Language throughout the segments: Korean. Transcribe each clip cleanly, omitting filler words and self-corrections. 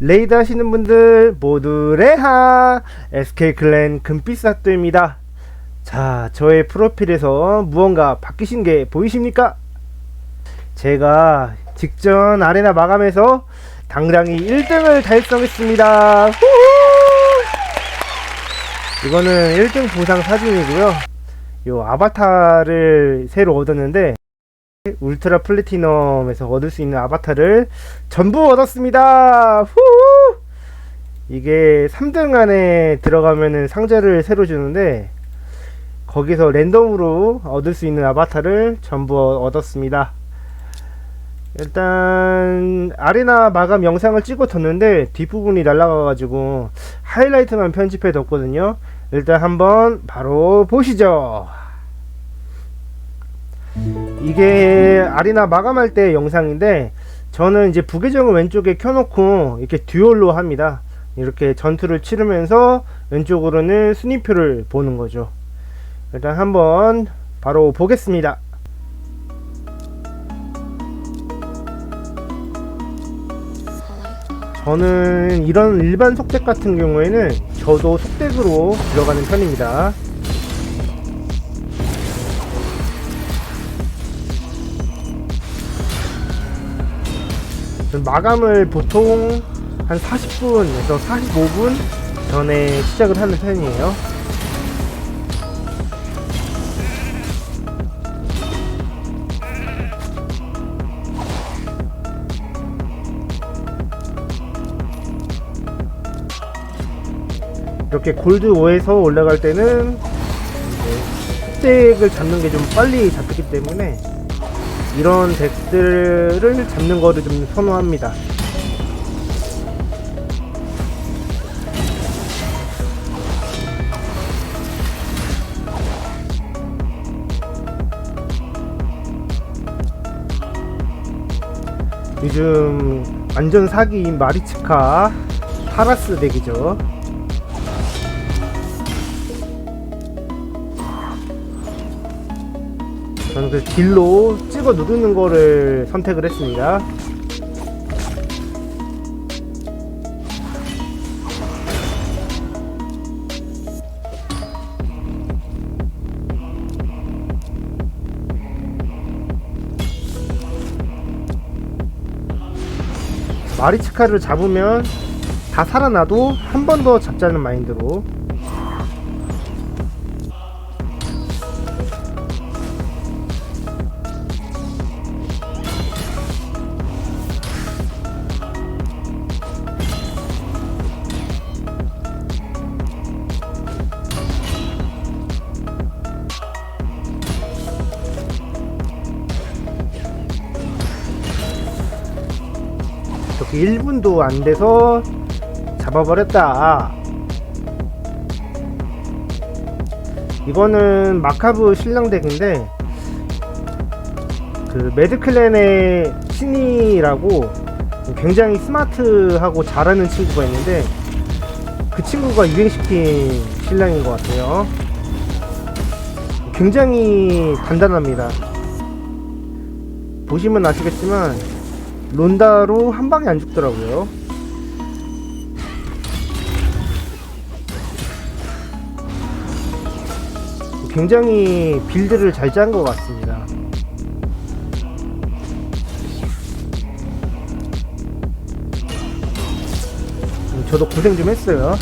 레이드 하시는 분들 모두 레하! SK클랜 금빛사또입니다. 자, 저의 프로필에서 무언가 바뀌신 게 보이십니까? 제가 직전 아레나 마감에서 당당히 1등을 달성했습니다. 후후! 이거는 1등 보상 사진이고요. 요 아바타를 새로 얻었는데 울트라 플래티넘에서 얻을 수 있는 아바타를 전부 얻었습니다. 후후! 이게 3등 안에 들어가면은 상자를 새로 주는데 거기서 랜덤으로 얻을 수 있는 아바타를 전부 얻었습니다. 일단 아레나 마감 영상을 찍어뒀는데 뒷부분이 날라가가지고 하이라이트만 편집해 뒀거든요. 일단 한번 바로 보시죠. 이게 아레나 마감할 때 영상인데 저는 이제 부계정을 왼쪽에 켜놓고 이렇게 듀얼로 합니다. 이렇게 전투를 치르면서 왼쪽으로는 순위표를 보는 거죠. 일단 한번 바로 보겠습니다. 저는 이런 일반 속덱 같은 경우에는 저도 속덱으로 들어가는 편입니다. 마감을 보통 한 40분에서 45분 전에 시작을 하는 편이에요. 이렇게 골드 5에서 올라갈 때는 덱을 잡는 게 좀 빨리 잡히기 때문에 이런 덱들을 잡는 거를 좀 선호합니다. 요즘 완전 사기인 마리츠카 파라스 덱이죠. 저는 그 딜로 찍어 누르는 거를 선택을 했습니다. 마리츠카를 잡으면 다 살아나도 한 번 더 잡자는 마인드로 이렇게 1분도 안 돼서 잡아버렸다. 이거는 마카브 신랑 덱인데 그 매드클랜의 신이라고 굉장히 스마트하고 잘하는 친구가 있는데 그 친구가 유행시킨 신랑인 것 같아요. 굉장히 단단합니다. 보시면 아시겠지만 론다로 한 방에 안 죽더라고요. 굉장히 빌드를 잘 짠 것 같습니다. 저도 고생 좀 했어요.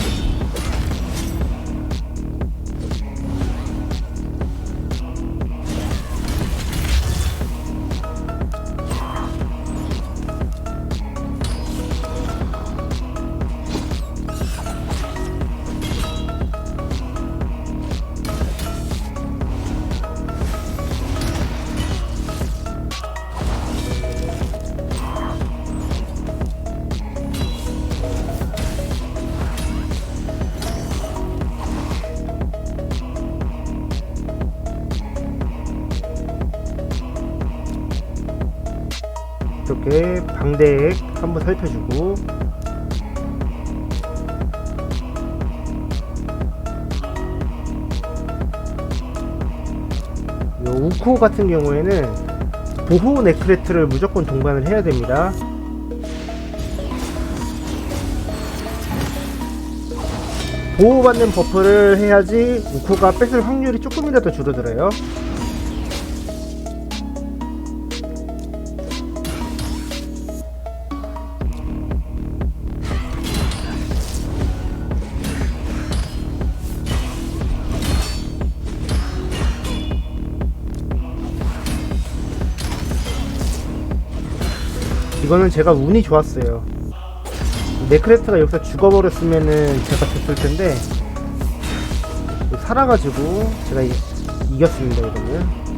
이렇게 방덱 한번 살펴주고 요 우코 같은 경우에는 보호 네크레트를 무조건 동반을 해야 됩니다. 보호받는 버프를 해야지 우코가 뺏을 확률이 조금이라도 줄어들어요. 이거는 제가 운이 좋았어요. 네크레트가 여기서 죽어버렸으면은 제가 졌을 텐데 살아가지고 제가 이겼습니다. 이거는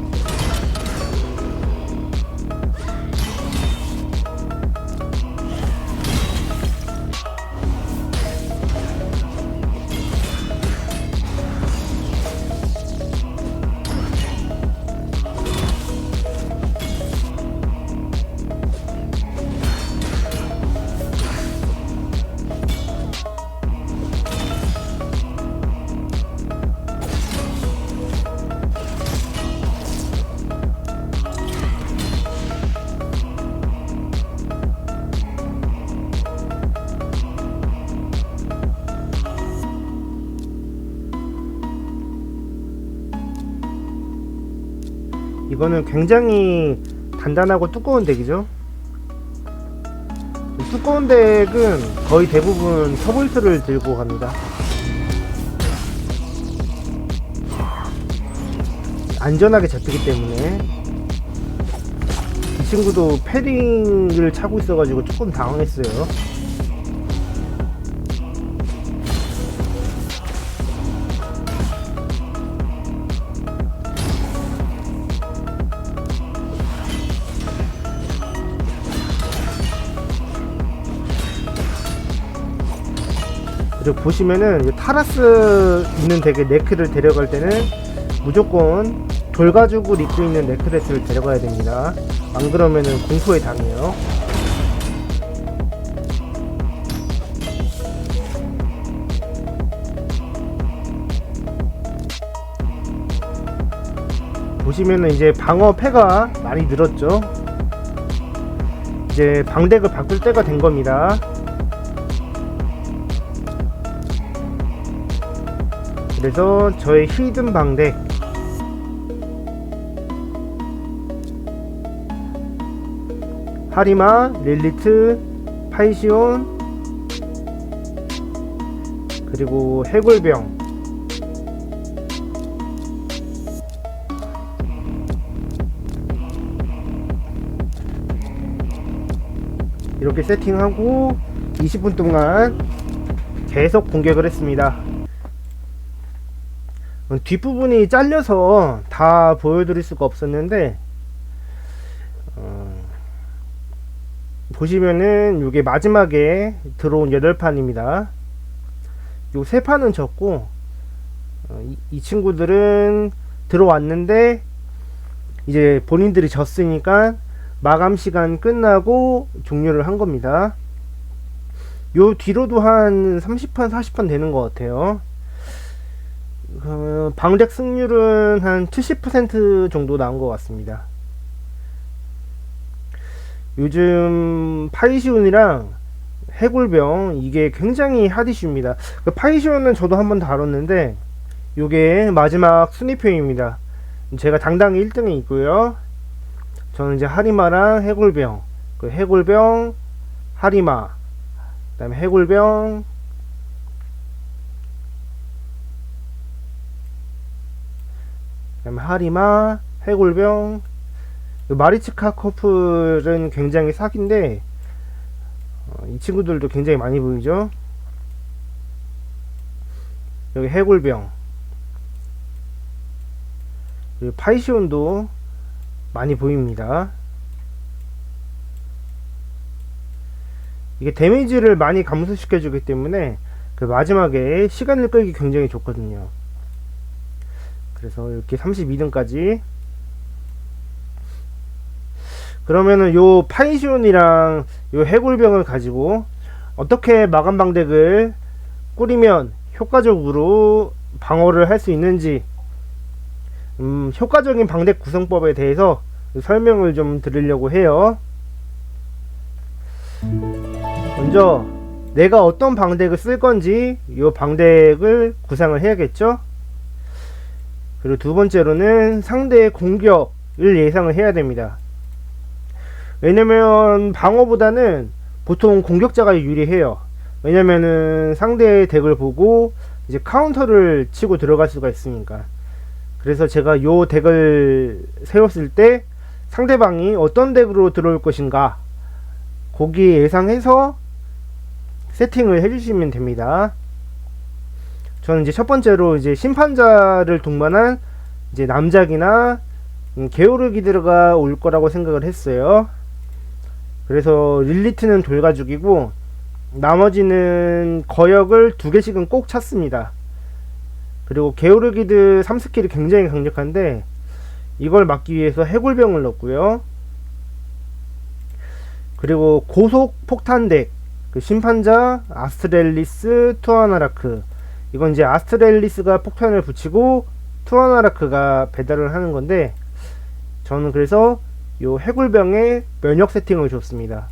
이거는 굉장히 단단하고 두꺼운 덱이죠. 두꺼운 덱은 거의 대부분 터보이스를 들고 갑니다. 안전하게 잡히기 때문에. 이 친구도 패딩을 차고 있어가지고 조금 당황했어요. 그리고 보시면은 타라스 있는 덱에 네크를 데려갈 때는 무조건 돌가죽을 입고 있는 네크레스를 데려가야 됩니다. 안 그러면은 공포에 당해요. 보시면은 이제 방어 패가 많이 늘었죠. 이제 방덱을 바꿀 때가 된 겁니다. 그래서 저의 히든 방덱 하리마, 릴리트, 파이시온 그리고 해골병 이렇게 세팅하고 20분 동안 계속 공격을 했습니다. 뒷부분이 잘려서 다 보여드릴 수가 없었는데 보시면은 이게 마지막에 들어온 8판입니다. 요 3판은 졌고 이 친구들은 들어왔는데 이제 본인들이 졌으니까 마감 시간 끝나고 종료를 한 겁니다. 요 뒤로도 한 30판 40판 되는 것 같아요. 방덱 승률은 한 70% 정도 나온 것 같습니다. 요즘 파이시온이랑 해골병 이게 굉장히 핫이슈입니다. 파이시온은 저도 한번 다뤘는데 요게 마지막 순위표입니다. 제가 당당히 1등에 있고요. 저는 이제 하리마랑 해골병, 그 해골병, 하리마, 그 다음에 해골병, 그 다음에 하리마, 해골병, 마리츠카 커플은 굉장히 사기인데 이 친구들도 굉장히 많이 보이죠. 여기 해골병, 그리고 파이시온도 많이 보입니다. 이게 데미지를 많이 감소시켜 주기 때문에 그 마지막에 시간을 끌기 굉장히 좋거든요. 그래서 이렇게 32등까지. 그러면은 요 파이시온이랑 요 해골병을 가지고 어떻게 마감 방덱을 꾸리면 효과적으로 방어를 할 수 있는지 효과적인 방덱 구성법에 대해서 설명을 좀 드리려고 해요. 먼저 내가 어떤 방덱을 쓸 건지 이 방덱을 구상을 해야겠죠. 그리고 두 번째로는 상대의 공격을 예상을 해야 됩니다. 왜냐면 방어보다는 보통 공격자가 유리해요. 왜냐면은 상대의 덱을 보고 이제 카운터를 치고 들어갈 수가 있으니까. 그래서 제가 요 덱을 세웠을 때 상대방이 어떤 덱으로 들어올 것인가 거기 예상해서 세팅을 해주시면 됩니다. 저는 이제 첫 번째로 이제 심판자를 동반한 이제 남작이나 게오르기드가 올 거라고 생각을 했어요. 그래서 릴리트는 돌가죽이고 나머지는 거역을 2개씩은 꼭 찾습니다. 그리고 게오르기드 3스킬이 굉장히 강력한데 이걸 막기 위해서 해골병을 넣었고요. 그리고 고속 폭탄덱 그 심판자 아스트렐리스 투아나라크, 이건 이제 아스트렐리스가 폭탄을 붙이고 투아나라크가 배달을 하는 건데 저는 그래서 요 해골병에 면역 세팅을 줬습니다.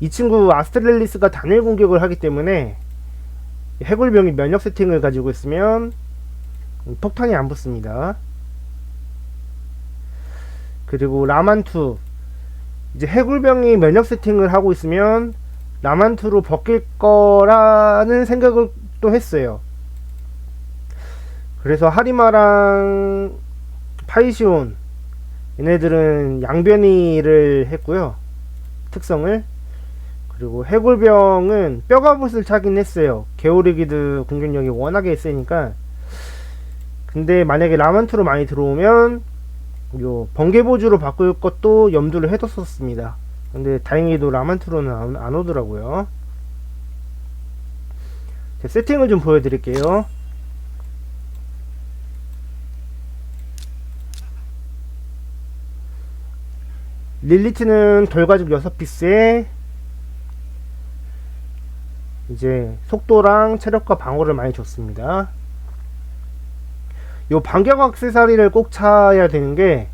이 친구 아스트렐리스가 단일 공격을 하기 때문에 해골병이 면역 세팅을 가지고 있으면 폭탄이 안 붙습니다. 그리고 라만투, 이제 해골병이 면역 세팅을 하고 있으면 라만투로 벗길 거라는 생각을 또 했어요. 그래서 하리마랑 파이시온 얘네들은 양변이를 했고요, 특성을. 그리고 해골병은 뼈가붓을 차긴 했어요. 게오르기드 공격력이 워낙에 세니까. 근데 만약에 라만투로 많이 들어오면 요 번개보주로 바꿀 것도 염두를 해뒀었습니다. 근데 다행히도 라만투로는 안 오더라고요. 자, 세팅을 좀 보여드릴게요. 릴리트는 돌가죽 6피스에 이제 속도랑 체력과 방어를 많이 줬습니다. 요 반격 액세서리를 꼭 차야 되는게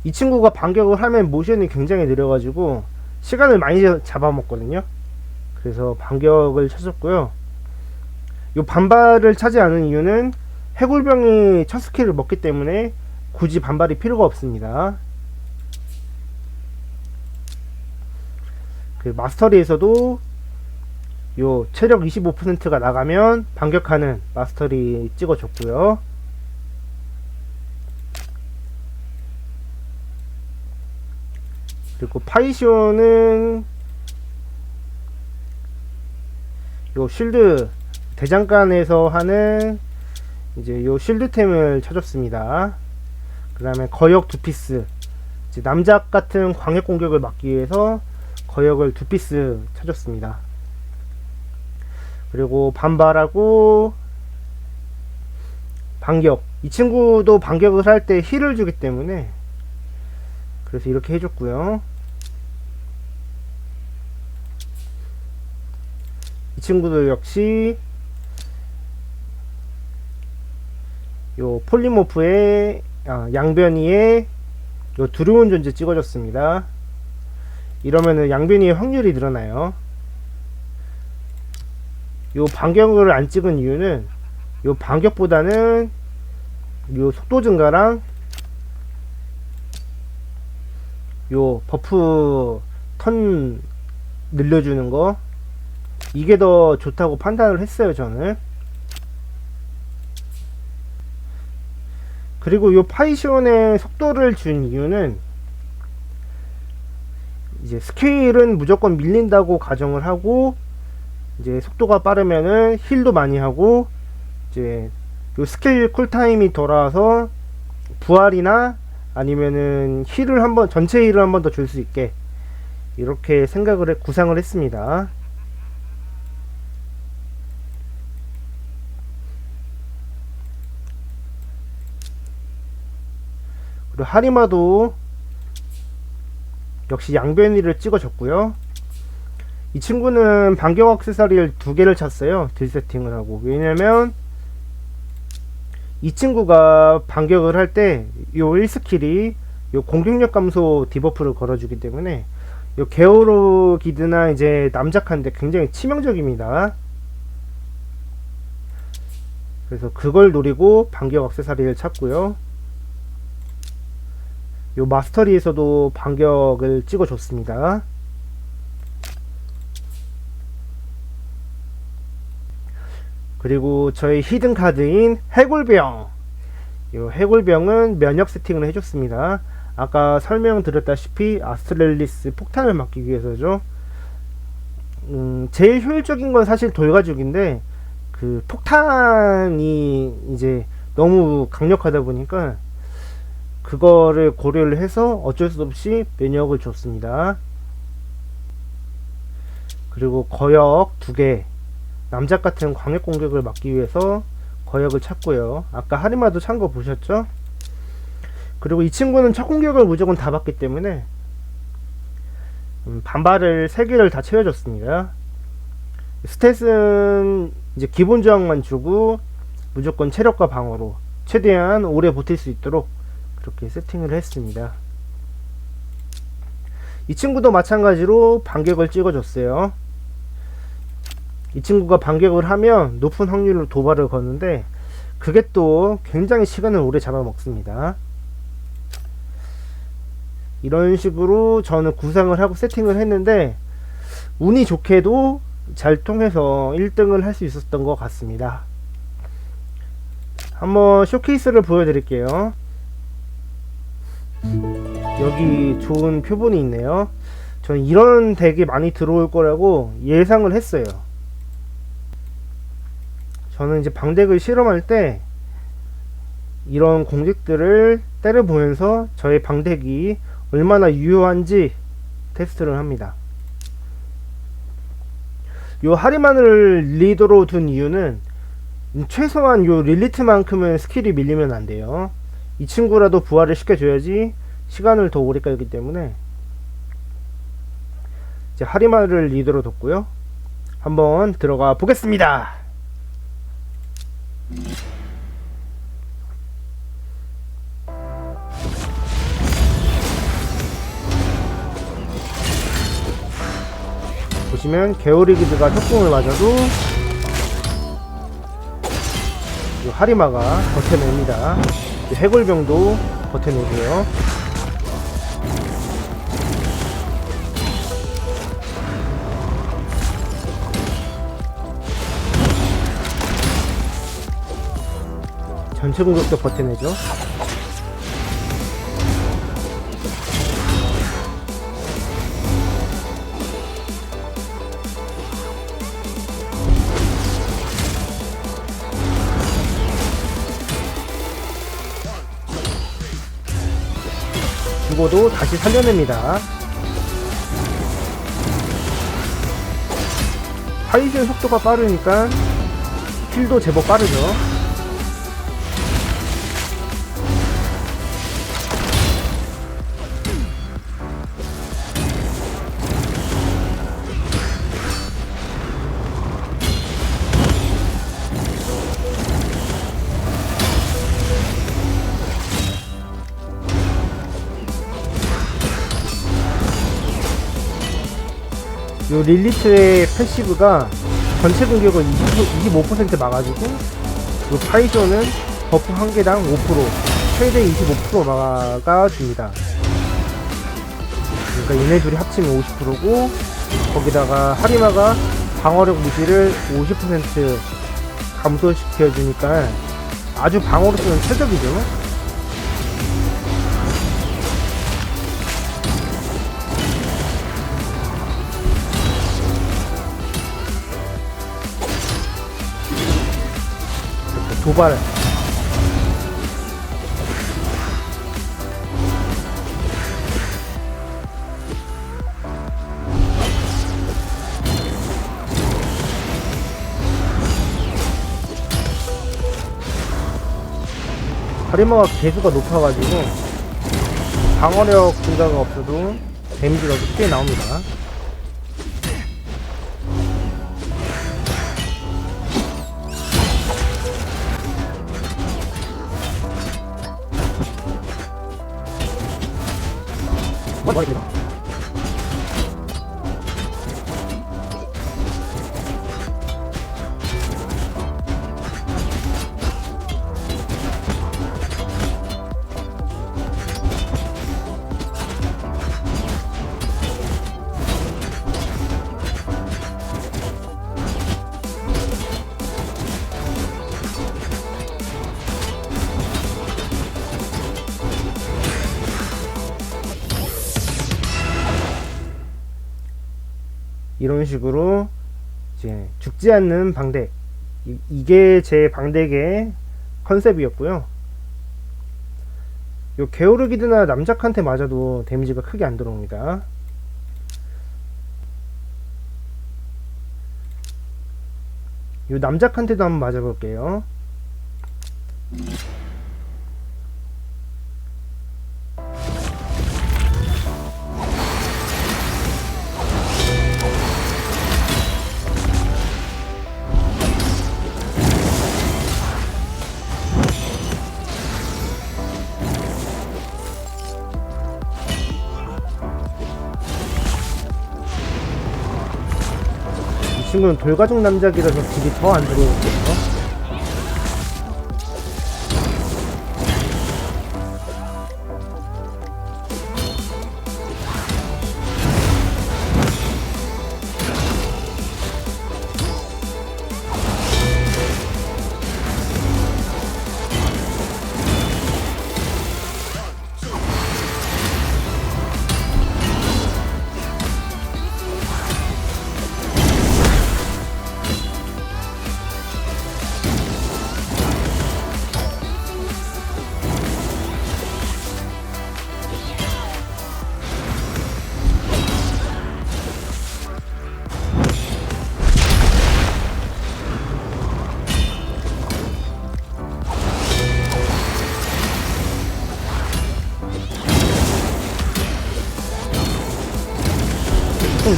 이 친구가 반격을 하면 모션이 굉장히 느려가지고 시간을 많이 잡아먹거든요. 그래서 반격을 찾았고요. 요 반발을 차지 않은 이유는 해골병이 첫 스킬을 먹기 때문에 굳이 반발이 필요가 없습니다. 그 마스터리에서도 요 체력 25%가 나가면 반격하는 마스터리 찍어줬고요. 그리고 파이시오는 요 쉴드 대장간에서 하는 이제 요 쉴드템을 쳐줬습니다. 그 다음에 거역 2피스, 이제 남작 같은 광역 공격을 막기 위해서 거역을 2피스 쳐줬습니다. 그리고 반발하고 반격, 이 친구도 반격을 할 때 힐을 주기 때문에 그래서 이렇게 해줬고요. 이 친구도 역시 요 폴리모프의 양변이에 요 두려운 존재 찍어줬습니다. 이러면은 양변이의 확률이 늘어나요. 요 반격을 안 찍은 이유는 요 반격보다는 요 속도 증가랑 요 버프 턴 늘려주는 거, 이게 더 좋다고 판단을 했어요, 저는. 그리고 요 파이시온에 속도를 준 이유는 이제 스케일은 무조건 밀린다고 가정을 하고 이제 속도가 빠르면은 힐도 많이 하고 이제 요 스킬 쿨타임이 돌아와서 부활이나 아니면은 힐을 한번, 전체 힐을 한번 더 줄 수 있게 이렇게 생각을 구상을 했습니다. 그리고 하리마도 역시 양변이를 찍어줬고요. 이 친구는 반격 액세서리를 2개를 찼어요. 딜 세팅을 하고. 왜냐면 이 친구가 반격을 할 때 요 1스킬이 요 공격력 감소 디버프를 걸어주기 때문에 요 게오로기드나 이제 남작한데 굉장히 치명적입니다. 그래서 그걸 노리고 반격 액세서리를 찾고요. 요 마스터리에서도 반격을 찍어줬습니다. 그리고 저희 히든 카드인 해골병, 요 해골병은 면역 세팅을 해줬습니다. 아까 설명드렸다시피 아스트렐리스 폭탄을 막기 위해서죠. 제일 효율적인 건 사실 돌가죽인데 그 폭탄이 이제 너무 강력하다 보니까 그거를 고려를 해서 어쩔 수 없이 면역을 줬습니다. 그리고 거역 2개, 남작 같은 광역 공격을 막기 위해서 거역을 찾고요. 아까 하리마도 찬 거 보셨죠? 그리고 이 친구는 첫 공격을 무조건 다 받기 때문에 반발을 3개를 다 채워줬습니다. 스탯은 이제 기본 저항만 주고 무조건 체력과 방어로 최대한 오래 버틸 수 있도록 그렇게 세팅을 했습니다. 이 친구도 마찬가지로 반격을 찍어줬어요. 이 친구가 반격을 하면 높은 확률로 도발을 거는데 그게 또 굉장히 시간을 오래 잡아먹습니다. 이런 식으로 저는 구상을 하고 세팅을 했는데 운이 좋게도 잘 통해서 1등을 할 수 있었던 것 같습니다. 한번 쇼케이스를 보여드릴게요. 여기 좋은 표본이 있네요. 저는 이런 덱이 많이 들어올 거라고 예상을 했어요. 저는 이제 방덱을 실험할 때 이런 공직들을 때려보면서 저의 방덱이 얼마나 유효한지 테스트를 합니다. 요 하리만을 리더로 둔 이유는 최소한 요 릴리트만큼은 스킬이 밀리면 안 돼요. 이 친구라도 부활을 시켜줘야지 시간을 더 오래 끌기 때문에 이제 하리만을 리더로 뒀고요. 한번 들어가 보겠습니다. 보시면 게오리기드가 협공을 맞아도 이 하리마가 버텨냅니다. 해골병도 버텨내고요. 전체 공격도 버텨내죠. 죽어도 다시 살려냅니다. 파이즌 속도가 빠르니까 킬도 제법 빠르죠. 요 릴리트의 패시브가 전체 공격을 25% 막아주고 요 파이저는 버프 1개당 5% 최대 25% 막아줍니다. 그러니까 얘네 둘이 합치면 50%고 거기다가 하리마가 방어력 무시를 50% 감소시켜주니까 아주 방어로서는 최적이죠. 도발 하리마가 개수가 높아가지고 방어력 증가가 없어도 데미지가 꽤 나옵니다. 이런 식으로 이제 죽지 않는 방댁, 이게 제 방댁의 컨셉이었고요. 요 게오르기드나 남작한테 맞아도 데미지가 크게 안 들어옵니다. 요 남작한테도 한번 맞아볼게요. 이 친구는 돌가죽 남작이라서 딜이 더 안 들어오겠죠.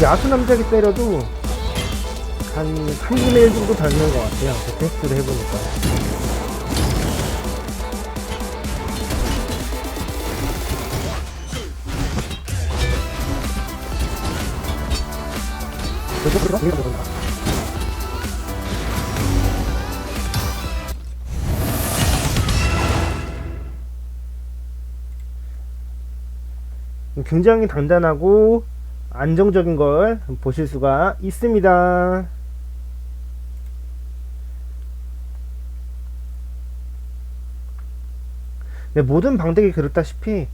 야수 남작이 때려도 한 3분의 1 정도 닿는 것 같아요. 테스트를 해보니까. 굉장히 단단하고 안정적인 걸 보실 수가 있습니다. 네, 모든 방덱이 그렇다시피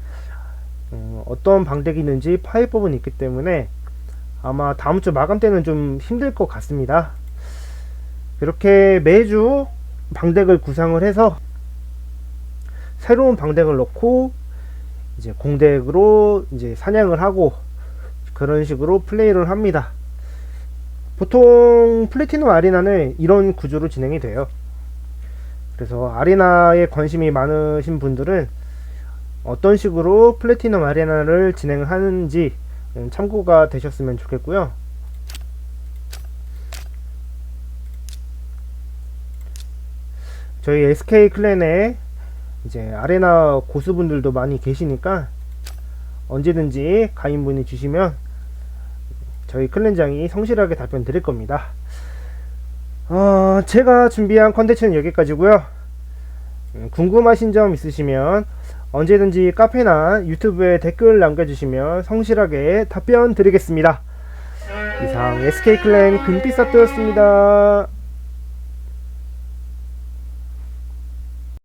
어떤 방덱이 있는지 파이법은 있기 때문에 아마 다음주 마감 때는 좀 힘들 것 같습니다. 이렇게 매주 방덱을 구상을 해서 새로운 방덱을 넣고 이제 공덱으로 이제 사냥을 하고 그런 식으로 플레이를 합니다. 보통 플래티넘 아리나는 이런 구조로 진행이 돼요. 그래서 아리나에 관심이 많으신 분들은 어떤 식으로 플래티넘 아리나를 진행하는지 참고가 되셨으면 좋겠고요. 저희 SK 클랜에 이제 아레나 고수분들도 많이 계시니까 언제든지 가입 문의 주시면 저희 클랜장이 성실하게 답변 드릴 겁니다. 제가 준비한 컨텐츠는 여기까지고요. 궁금하신 점 있으시면 언제든지 카페나 유튜브에 댓글 남겨주시면 성실하게 답변 드리겠습니다. 이상 SK 클랜 금빛사또였습니다.